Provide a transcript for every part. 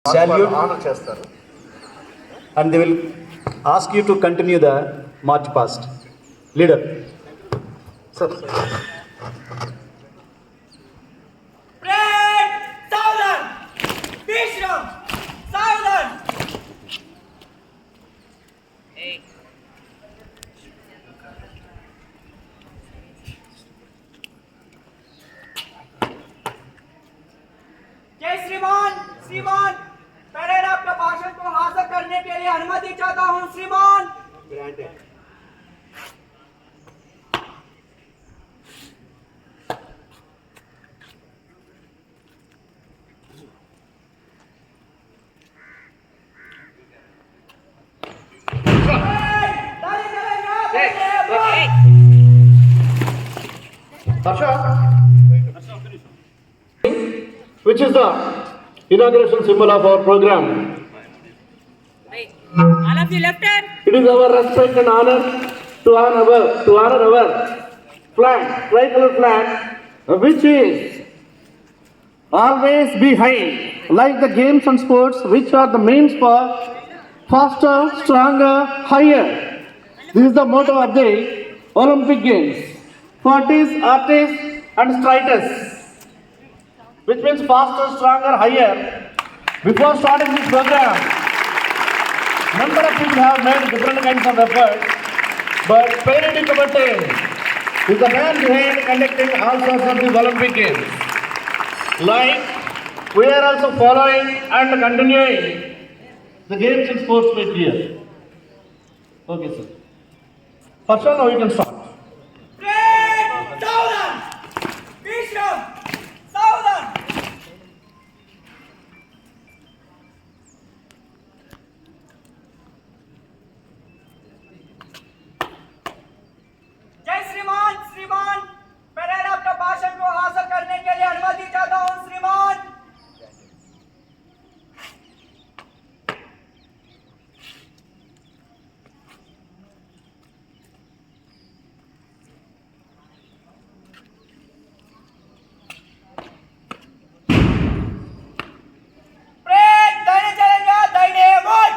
salute and they will ask you to continue the march past. Leader. Sir. जय श्रीमान parade आपके भाषण को हासिल करने के लिए अनुमति चाहता हूं श्रीमान। Which is the inauguration symbol of our program. All of you left hand. It is our respect and honor to honor our flag, tricolor flag, which is always be high, like the games and sports, which are the means for faster, stronger, higher. This is the motto of the Olympic Games. Fortis, artists, and striders. Which means faster, stronger, higher. Before starting this program, number of people have made different kinds of efforts, but Peredi Kabate is the man behind conducting all sorts of these Olympic Games. Like, we are also following and continuing the games and sports with here. Okay, sir. First one, now you can start. श्रीमान parade आपका भाषण को हासिल करने के लिए अनुमति चाहता हूं श्रीमान। परेड दाहिने चलेगा, दाहिने मुड़।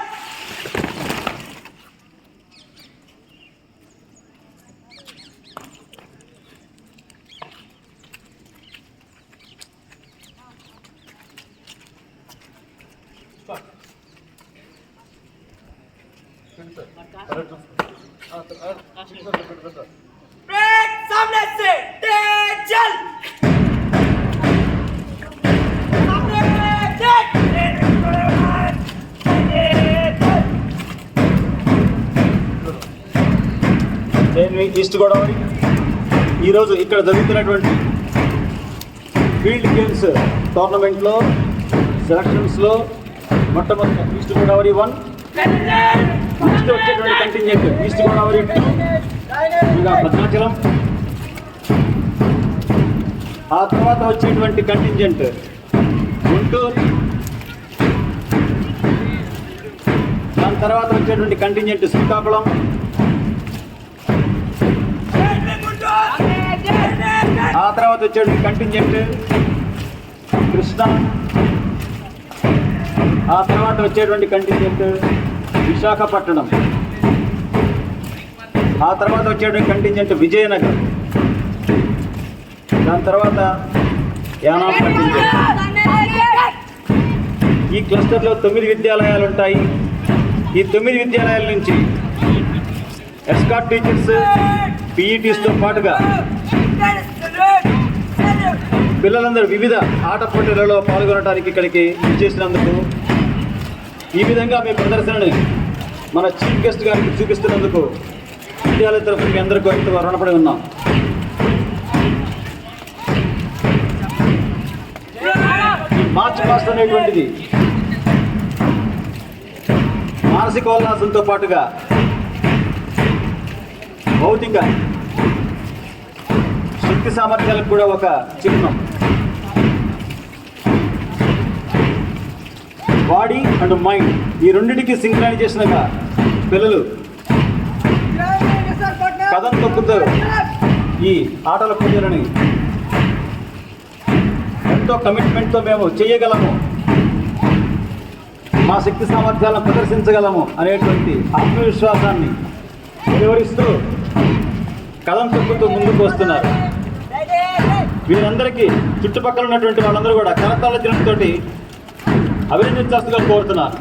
ब्रेक सामने से चल सामने నేను ఈస్ట్ గోదావరి ఈరోజు ఇక్కడ జరుగుతున్నటువంటి ఫీల్డ్ గేమ్స్ టోర్నమెంట్లో సెలక్షన్స్లో మొట్టమొదటి ఈస్ట్ గోదావరి 1 నెక్స్ట్ వచ్చేటువంటి కంటింజెంట్ ఈస్ట్ గోదావరి 2 ఇంకా భద్రాచలం, ఆ తర్వాత వచ్చేటువంటి కంటింజెంట్ గుంటూరు, దాని తర్వాత వచ్చేటువంటి కంటింజెంట్ శ్రీకాకుళం, ఆ తర్వాత వచ్చేటువంటి కంటింజెంట్ కృష్ణా, ఆ తర్వాత వచ్చేటువంటి కంటింజెంట్ విశాఖపట్నం, ఆ తర్వాత వచ్చేటువంటి కంటింజెంట్ విజయనగరం, దాని తర్వాత యానాం కంటింజెంట్. ఈ క్లస్టర్లో 9 విద్యాలయాలు ఉంటాయి. ఈ 9 విద్యాలయాల నుంచి ఎస్కాట్ టీచర్స్, పీఈటీస్తో పాటుగా పిల్లలందరూ వివిధ ఆట పోటీలలో పాల్గొనడానికి ఇక్కడికి చేసినందుకు, ఈ విధంగా మీ ప్రదర్శనని మన చీఫ్ గెస్ట్ గారికి చూపిస్తున్నందుకు విద్యాలయ తరఫున మీ అందరికీ ఎంతో రుణపడి ఉన్నాం. ఈ మార్చ్ పాస్ట్ అనేటువంటిది మానసికోల్లాసంతో పాటుగా భౌతిక శక్తి సామర్థ్యాలకు కూడా ఒక చిహ్నం. బాడీ అండ్ మైండ్ ఈ రెండింటికి సింక్రనైజేషన్గా పిల్లలు కథం తొక్కుతారు. ఈ ఆటల పోటీలని ఎంతో కమిట్మెంట్తో మేము చేయగలము. మా శక్తి సామర్థ్యాలను ప్రదర్శించగలము అనేటువంటి ఆత్మవిశ్వాసాన్ని వివరిస్తూ కథం తొక్కుతూ ముందుకు వస్తున్నారు. వీరందరికీ చుట్టుపక్కల ఉన్నటువంటి వాళ్ళందరూ కూడా కరతాళ ధ్వనితో అభినందించాల్సిందిగా కోరుతున్నారు.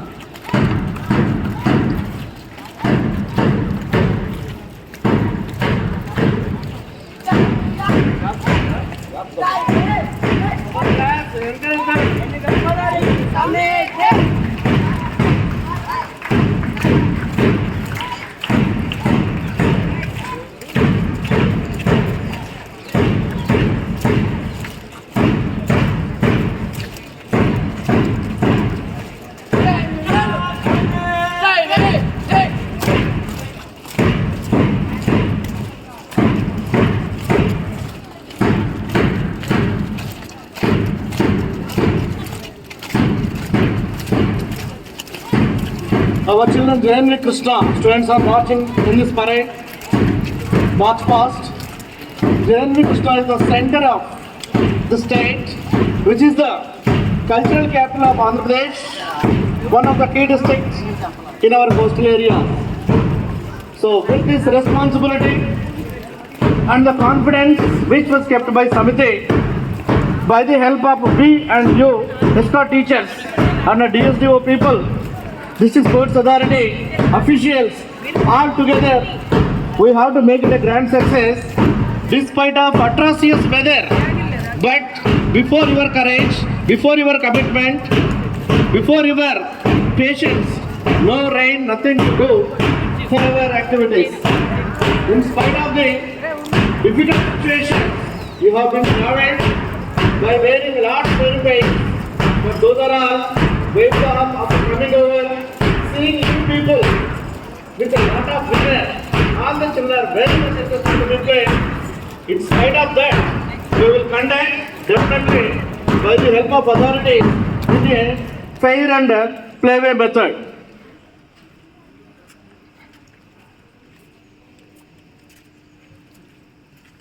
Our children, JNV Krishna, students are marching in this parade. March past. JNV Krishna is the center of the state, which is the cultural capital of Andhra Pradesh, one of the key districts in our coastal area. So, with this responsibility and the confidence which was kept by Samiti, by the help of we and you, ESCOT teachers and the DSDO people, District Sports Authority officials, all together, we have to make it a grand success despite of atrocious weather. But before your courage, before your commitment, before your patience, no rain, nothing to do for our activities. In spite of the difficult situation, you have been traveled by wearing large pain, but those are all waves after coming over, seeing you people with a lot of vigor. All the children are very much interested to be. In spite of that, we will conduct definitely by the help of authority in a fair and playway method.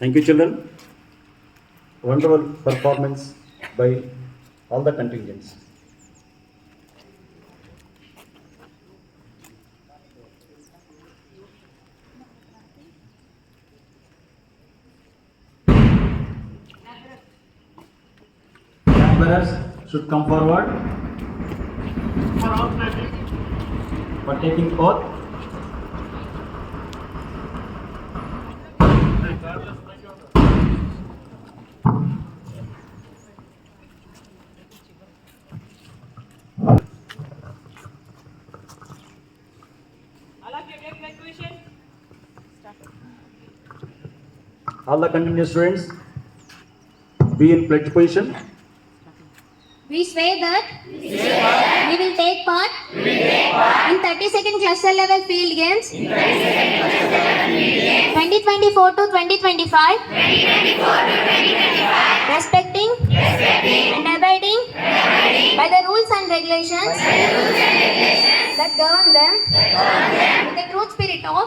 Thank you, children. Wonderful performance by all the contingents. Bearers should come forward for taking oath. All the contingent students be in pledge position. We swear that we will take part in 30-second cluster level field games 2024 to 2025, respecting and abiding by the rules and regulations that govern them with the true spirit of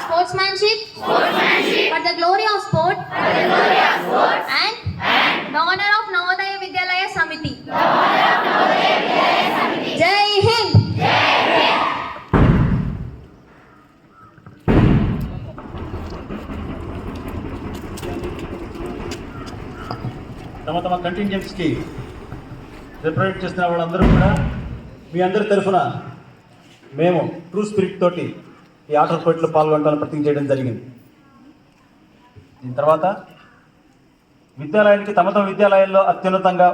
sportsmanship for the glory of sport and the honor of Navodaya Vidyalaya Samiti. Jai Hind. తమ తమ కంటింజెంట్స్కి represent చేస్తున్న వాళ్ళందరూ కూడా మీ అందరి తరఫున మేము true spirit తోటి ఈ ఆటల పోటీలో పాల్గొనడానికి ప్రతిజ్ఞ చేయడం జరిగింది. దీని తర్వాత విద్యాలయానికి తమ తమ విద్యాలయాల్లో అత్యున్నతంగా